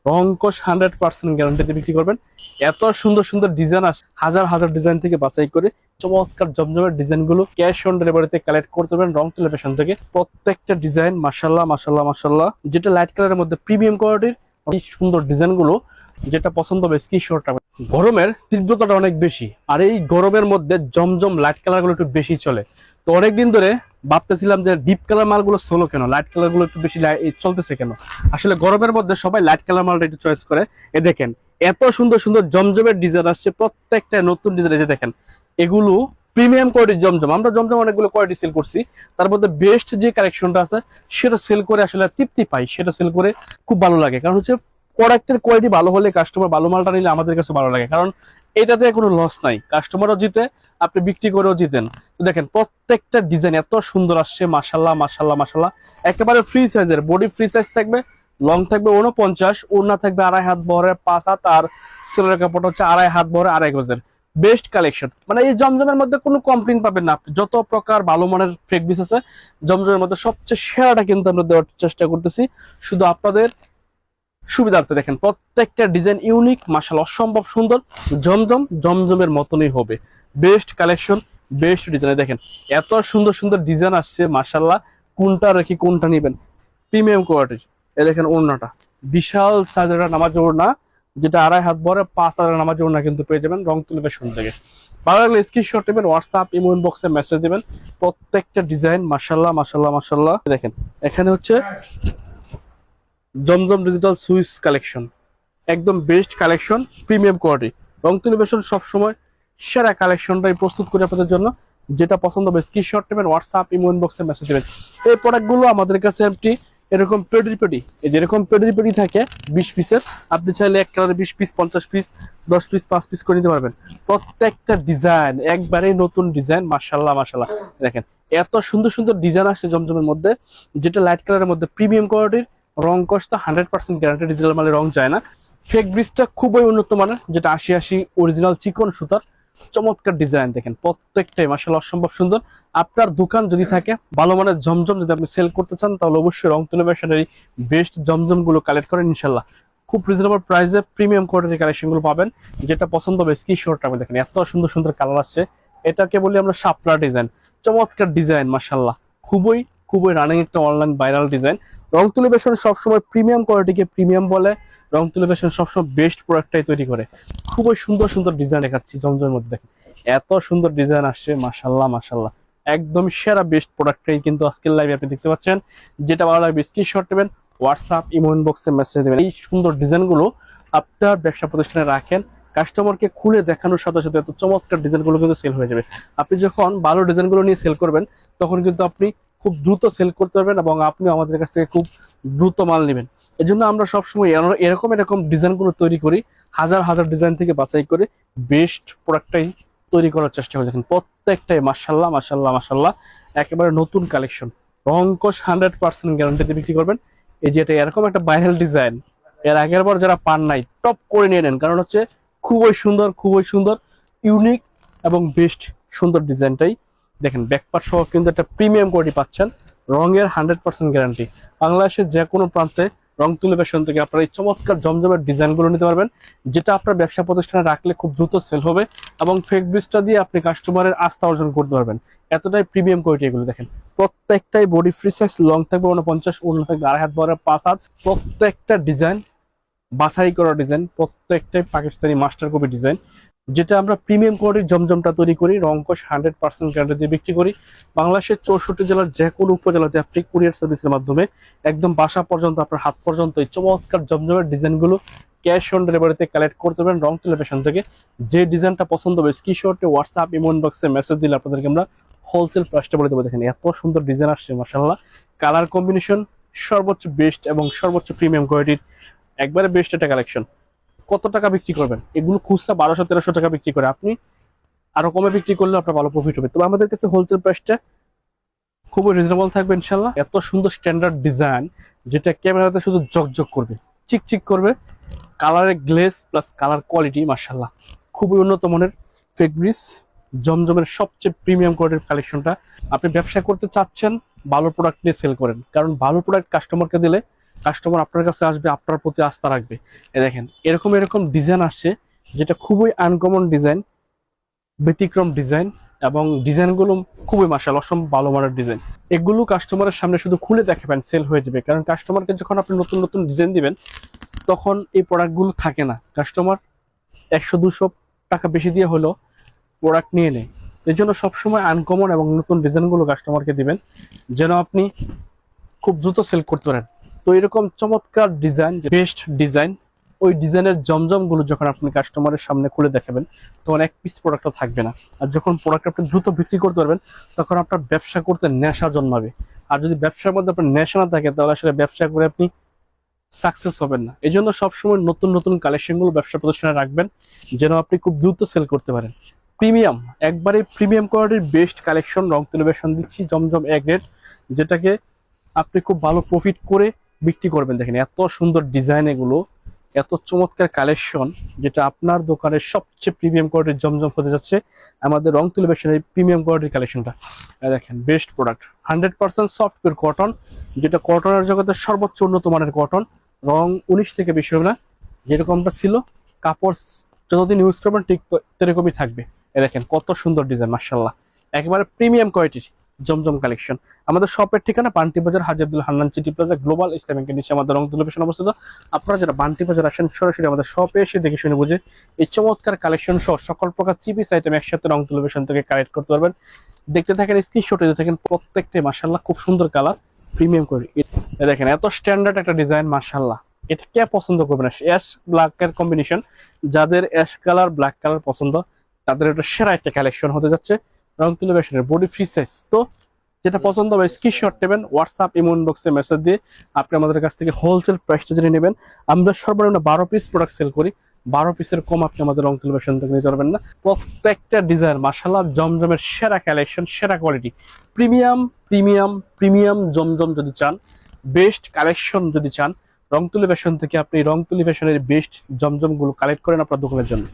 রংকশ 100% গ্যারান্টিতে বিক্রি করবেন। এত সুন্দর সুন্দর ডিজাইন আসে, হাজার হাজার ডিজাইন থেকে বাছাই করে চমৎকার জমজমের ডিজাইন গুলো ক্যাশ অন ডেলিভারিতে কালেক্ট করতে পারবেন রং টেলিভিশন থেকে। প্রত্যেকটা ডিজাইন মাশাল্লাহ মাশাল্লাহ মাশাল্লাহ, যেটা লাইট কালারের মধ্যে প্রিমিয়াম কোয়ালিটির এই সুন্দর ডিজাইন গুলো, যেটা পছন্দ হবে স্ক্রিনশটটা। গরমের তীব্রতাটা অনেক বেশি, আর এই গরমের মধ্যে জমজম লাইট কালার গুলো একটু বেশি চলে। তো অনেকদিন ধরে ভাবতেছিলাম যে ডিপ কালার মালগুলো সোলো কেন, লাইট কালার গুলো একটু বেশি চলতেছে কেন। আসলে গরমের মধ্যে সবাই লাইট কালার মালটা একটু চয়েস করে। এ দেখেন এত সুন্দর সুন্দর জমজমের ডিজাইন আসছে, প্রত্যেকটা নতুন ডিজাইন। এই যে দেখেন এগুলো প্রিমিয়াম কোয়ালিটির জমজম। আমরা জমজম অনেকগুলো কোয়ালিটি সেল করছি, তার মধ্যে বেস্ট যে কালেকশনটা আছে সেটা সেল করে আসলে তৃপ্তি পাই, সেটা সেল করে খুব ভালো লাগে। কারণ হচ্ছে প্রোডাক্টের কোয়ালিটি ভালো হলে কাস্টমার ভালো মালটা নিলে আমাদের কাছে ভালো লাগে, কারণ এটাতে কোনো লস নাই, কাস্টমারও জিতে, আপনি বিক্রি করেও জিতেন। তো দেখেন প্রত্যেকটা ডিজাইন এত সুন্দর আসছে, মাশাল্লাহ মাশাল্লাহ মাশাল্লাহ। একেবারে ফ্রি সাইজের, বডি ফ্রি সাইজ থাকবে, লং থাকবে 49, ওড়না থাকবে 2.5 হাত বহরের 5 হাত, আর সেলের কাপড় হচ্ছে 2.5 হাত বহরে 2.5 গজের। বেস্ট কালেকশন, মানে এই জমজমের মধ্যে কোনো কমপ্লেন পাবেন না আপনি। যত প্রকার ভালো মানের ফেব্রিক্স আছে জমজমের মধ্যে সবচেয়ে সেরাটা কিন্তু আমরা দেওয়ার চেষ্টা করতেছি শুধু আপনাদের সুবিধার্থে। দেখেন প্রত্যেকটা ডিজাইন ইউনিক, মাশাআল্লাহ অসম্ভব সুন্দর, জমজম জমজমের মতনই হবে। Best collection, best design. দেখেন এত সুন্দর সুন্দর ডিজাইন আসছে, মাশাআল্লাহ কোনটা রেখে কোনটা নেবেন। প্রিমিয়াম কোয়ালিটির এই দেখেন ওড়নাটা বিশাল সাইজের নামাজ ওড়না, যেটা 2.5 হাত বড় 5 হাজার নামাজ ওড়না কিন্তু পেয়ে যাবেন রং টেলিভিশন থেকে। ভালো লাগলে স্ক্রিনশট নেবেন, হোয়াটসঅ্যাপ ইমো ইনবক্সে মেসেজ দিবেন। প্রত্যেকটা ডিজাইন মাশাআল্লাহ মাশাআল্লাহ মাশাআল্লাহ। দেখেন এখানে হচ্ছে জমজম ডিজিটাল সুইচ কালেকশন, একদম বেস্ট কালেকশন, প্রিমিয়াম কোয়ালিটি। রং টেলিভিশন সবসময় সেরা কালেকশনটাই প্রস্তুত করে আপনাদের জন্য। যেটা পছন্দ হবে স্ক্রিনশট নেবেন, হোয়াটসঅ্যাপ ইমো ইনবক্সে মেসেজ দেবেন। এই প্রোডাক্টগুলো আমাদের কাছে একটি এরকম পেডি পেডি, এই যেরকম পেডি পেডি থাকে 20 পিসের, আপনি চাইলে এক কালারে 20 পিস 50 পিস 10 পিস 5 পিস করে নিতে পারবেন। প্রত্যেকটা ডিজাইন একবারেই নতুন ডিজাইন, মাশাআল্লাহ মাশাআল্লাহ। দেখেন এত সুন্দর সুন্দর ডিজাইন আসছে জমজমের মধ্যে, যেটা লাইট কালারের মধ্যে প্রিমিয়াম কোয়ালিটির। রং কষ্ট 100% গ্যারান্টি, ডিজিটাল মালে রং যায় না। ফেক ব্রিজটা খুবই উন্নত মানের, যেটা 80 অরিজিনাল চিকন সুতার চমৎকার ডিজাইন। দেখেন প্রত্যেকটাই মাশাআল্লাহ অসম্ভব সুন্দর। আপনার দোকান যদি থাকে ভালো মানের জমজম যদি আপনি সেল করতে চান, তাহলে অবশ্যই রং টেলিভিশনের বেস্ট জমজম গুলো কালেক্ট করেন ইনশাল্লাহ। খুব রিজনেবল প্রাইসে প্রিমিয়াম কোয়ালিটির কালেকশন গুলো পাবেন। যেটা পছন্দ হবে স্ক্রিনশটটা আপনি দেখেন, এত সুন্দর সুন্দর কালার আসছে। এটাকে বলি আমরা শাপলা ডিজাইন, চমৎকার ডিজাইন মাশাআল্লাহ। খুবই খুবই রানিং একটা অনলাইন ভাইরাল ডিজাইন। রং টেলিভিশন সবসময় প্রিমিয়াম কোয়ালিটিকে প্রিমিয়াম বলে, রং টেলিভিশন সবসময় বেস্ট প্রোডাক্টটাই তৈরি করে। খুবই সুন্দর সুন্দর ডিজাইন দেখাচ্ছি জমজমের মধ্যে। দেখেন এত সুন্দর ডিজাইন আসছে, মাশাআল্লাহ মাশাআল্লাহ। একদম সেরা বেস্ট প্রোডাক্টটাই কিন্তু আজকের লাইভে আপনি দেখতে পাচ্ছেন। যেটা ভালো লাগবে স্ক্রিনশট নেবেন, হোয়াটসঅ্যাপ ইমো ইনবক্সে মেসেজ দেবেন। এই সুন্দর ডিজাইনগুলো আপনার ব্যবসা প্রতিষ্ঠানে রাখেন, কাস্টমারকে খুলে দেখানোর সাথে সাথে এত চমৎকার ডিজাইনগুলো কিন্তু সেল হয়ে যাবে। আপনি যখন ভালো ডিজাইনগুলো নিয়ে সেল করবেন, তখন কিন্তু আপনি খুব দ্রুত সেল করতে পারবেন, এবং আপনি আমাদের কাছ থেকে খুব দ্রুত মাল নেবেন। এই জন্য আমরা সবসময় এরকম এরকম ডিজাইনগুলো তৈরি করি, হাজার হাজার ডিজাইন থেকে বাছাই করে বেস্ট প্রোডাক্টটাই তৈরি করার চেষ্টা করি। দেখেন প্রত্যেকটাই মাশাআল্লাহ মাশাআল্লাহ মাশাআল্লাহ, একেবারে নতুন কালেকশন। রংকশ 100% গ্যারান্টিতে বিক্রি করবেন। এই যে এটা এরকম একটা ভাইরাল ডিজাইন, এর আগের বার যারা পান নাই টপ করে নিয়ে নেন, কারণ হচ্ছে খুবই সুন্দর খুবই সুন্দর, ইউনিক এবং বেস্ট সুন্দর ডিজাইনটাই। দেখেন ব্যাকপার্ট সহ কিন্তু একটা প্রিমিয়াম কোয়ালিটি পাচ্ছেন, রঙের 100% গ্যারান্টি। বাংলাদেশের যে কোনো প্রান্তে রং টেলিভিশন থেকে আপনারা এই চমৎকার জমজমের ডিজাইনগুলো নিতে পারবেন, যেটা আপনার ব্যবসা প্রতিষ্ঠানে রাখলে খুব দ্রুত সেল হবে, এবং ফেক ব্রিজটা দিয়ে আপনি কাস্টমারের আস্থা অর্জন করতে পারবেন। এতটাই প্রিমিয়াম কোয়ালিটি এগুলো। দেখেন প্রত্যেকটাই বডি ফ্রি সাইজ, লং থাকবে 49, ওড়না থাকবে 2.5 হাত বড় 5 হাত। প্রত্যেকটা ডিজাইন বাছাই করা ডিজাইন, প্রত্যেকটাই পাকিস্তানি মাস্টার কপি ডিজাইন। যেটা আমরা প্রিমিয়াম কোয়ালিটির জমজমটা তৈরি করি, রংকশ 100% গ্যারান্টি দিয়ে বিক্রি করি। বাংলাদেশের 64 জেলার যে কোনো উপজেলাতে আপনি কুরিয়ার সার্ভিসের মাধ্যমে একদম বাসা পর্যন্ত, আপনার হাত পর্যন্ত এই চমৎকার জমজমের ডিজাইনগুলো ক্যাশ অন ডেলিভারিতে কালেক্ট করতে পারেন রং টেলিভিশন থেকে। যে ডিজাইনটা পছন্দ হবে স্ক্রিনশটে হোয়াটসঅ্যাপ ইমো ইনবক্সে মেসেজ দিলে আপনাদেরকে আমরা হোলসেল প্রাইসটা বলে দেবো। দেখেন এত সুন্দর ডিজাইন আসছে মাশাআল্লাহ, কালার কম্বিনেশন সর্বোচ্চ বেস্ট এবং সর্বোচ্চ প্রিমিয়াম কোয়ালিটির একবারে বেস্ট একটা কালেকশন। কত টাকা বিক্রি করবেন? এগুলো খুচরা 1200-1300 টাকা বিক্রি করে, আপনি আরো কমে বিক্রি করলে আপনার ভালো প্রফিট হবে। তবে আমাদের কাছে হোলসেল প্রাইসটা খুবই রিজনেবল থাকবে ইনশাল্লাহ। এত সুন্দর স্ট্যান্ডার্ড ডিজাইন, যেটা ক্যামেরাতে শুধু জকজক করবে, চিকচিক করবে, কালারের গ্লেজ প্লাস কালার কোয়ালিটি মাশাআল্লাহ খুবই উন্নত মানের। ফেব্রিক্স জমজমের সবচেয়ে প্রিমিয়াম কোয়ালিটির কালেকশনটা। আপনি ব্যবসা করতে চাচ্ছেন, ভালো প্রোডাক্ট নিয়ে সেল করেন, কারণ ভালো প্রোডাক্ট কাস্টমারকে দিলে কাস্টমার আপনার কাছে আসবে, আপনার প্রতি আস্থা রাখবে। দেখেন এরকম এরকম ডিজাইন আসছে যেটা খুবই আনকমন ডিজাইন, ব্যতিক্রম ডিজাইন, এবং ডিজাইনগুলো খুবই মাশাআল্লাহ অসম্ভব ভালো মানের ডিজাইন। এগুলো কাস্টমারের সামনে শুধু খুলে দেখাবেন, সেল হয়ে যাবে। কারণ কাস্টমারকে যখন আপনি নতুন নতুন ডিজাইন দিবেন তখন এই প্রোডাক্টগুলো থাকে না, কাস্টমার 100-200 টাকা বেশি দিয়ে হলো প্রোডাক্ট নিয়ে নেয়। এই জন্য সবসময় আনকমন এবং নতুন ডিজাইনগুলো কাস্টমারকে দিবেন যেন আপনি খুব দ্রুত সেল করতে পারেন। তো এরকম চমৎকার ডিজাইন, বেস্ট ডিজাইন, ওই ডিজাইনের জমজমগুলো যখন আপনি কাস্টমারের সামনে খুলে দেখাবেন তখন এক পিস প্রোডাক্টও থাকবে না। আর যখন প্রোডাক্ট আপনি দ্রুত বিক্রি করতে পারবেন তখন আপনার ব্যবসা করতে নেশা জন্মাবে। আর যদি ব্যবসার মধ্যে আপনার নেশা না থাকে তাহলে আসলে ব্যবসা করে আপনি সাকসেস হবেন না। এই জন্য সবসময় নতুন নতুন কালেকশনগুলো ব্যবসা প্রতিষ্ঠানে রাখবেন যেন আপনি খুব দ্রুত সেল করতে পারেন। প্রিমিয়াম, একবারে প্রিমিয়াম কোয়ালিটির বেস্ট কালেকশন রং তুলিবেশন দিচ্ছি, জমজম এ গ্রেড, যেটাকে আপনি খুব ভালো প্রফিট করে বিক্রি করবেন। দেখেন এত সুন্দর ডিজাইন, এগুলো এত চমৎকার কালেকশন, যেটা আপনার দোকানের সবচেয়ে প্রিমিয়াম কোয়ালিটির জমজম হতে যাচ্ছে আমাদের রং তুলিবেশনের প্রিমিয়াম কোয়ালিটির কালেকশনটা। দেখেন বেস্ট প্রোডাক্ট, 100% সফটওয়্যার কটন, যেটা কটনের জগতের সর্বোচ্চ উন্নত মানের কটন। রং 19 থেকে 20 হবে না, যেরকমটা ছিল কাপড় যতদিন ইউজ করবেন ঠিক এরকমই থাকবে। দেখেন কত সুন্দর ডিজাইন, মাশাআল্লাহ একেবারে প্রিমিয়াম কোয়ালিটির জমজম কালেকশন। আমাদের শপের ঠিকানা Banti Bazar, Haji Abdul Hannan city plaza, global ইসলামিকের নিচে আমাদের রং তুলিবেশন অবস্থিত। আপনারা যারা বান্টি বাজার আসেন সরাসরি আমাদের শপে এসে দেখে শুনে বুঝে এই চমৎকার কালেকশন সহ সকল প্রকার চিপিস আইটেম একসাথে রং তুলিবেশন থেকে কালেক্ট করতে পারবেন। দেখতে থাকেন, স্ক্রিনশটে দিতে থাকেন, প্রত্যেকটাই মাশাআল্লাহ খুব সুন্দর কালার, প্রিমিয়াম কোয়ালিটি। দেখেন এত স্ট্যান্ডার্ড একটা ডিজাইন, মাশাআল্লাহ এটা কে পছন্দ করবে না? অ্যাশ ব্ল্যাক এর কম্বিনেশন, যাদের অ্যাশ কালার ব্ল্যাক কালার পছন্দ তাদের এটা সেরা একটা কালেকশন হতে যাচ্ছে রং তুলিবেশনের বডি ফ্রি সাইজ। তো যেটা পছন্দ হবে স্ক্রিনশট নেবেন, হোয়াটসঅ্যাপ ইমো ইনবক্সে মেসেজ দিয়ে আপনি আমাদের কাছ থেকে হোলসেল প্রাইসটা জেনে নেবেন। আমরা সর্বনিম্ন 12 পিস প্রোডাক্ট সেল করি, 12 পিসের কম আপনি আমাদের রং তুলিবেশন থেকে নিতে পারবেন না। প্রত্যেকটা ডিজাইন মাশাআল্লাহ জমজমের সেরা কালেকশন, সেরা কোয়ালিটি, প্রিমিয়াম প্রিমিয়াম প্রিমিয়াম জমজম যদি চান, বেস্ট কালেকশন যদি চান, রং তুলিবেশন থেকে আপনি রং তুলিবেশনের বেস্ট জমজমগুলো কালেক্ট করেন আপনার দোকানের জন্য।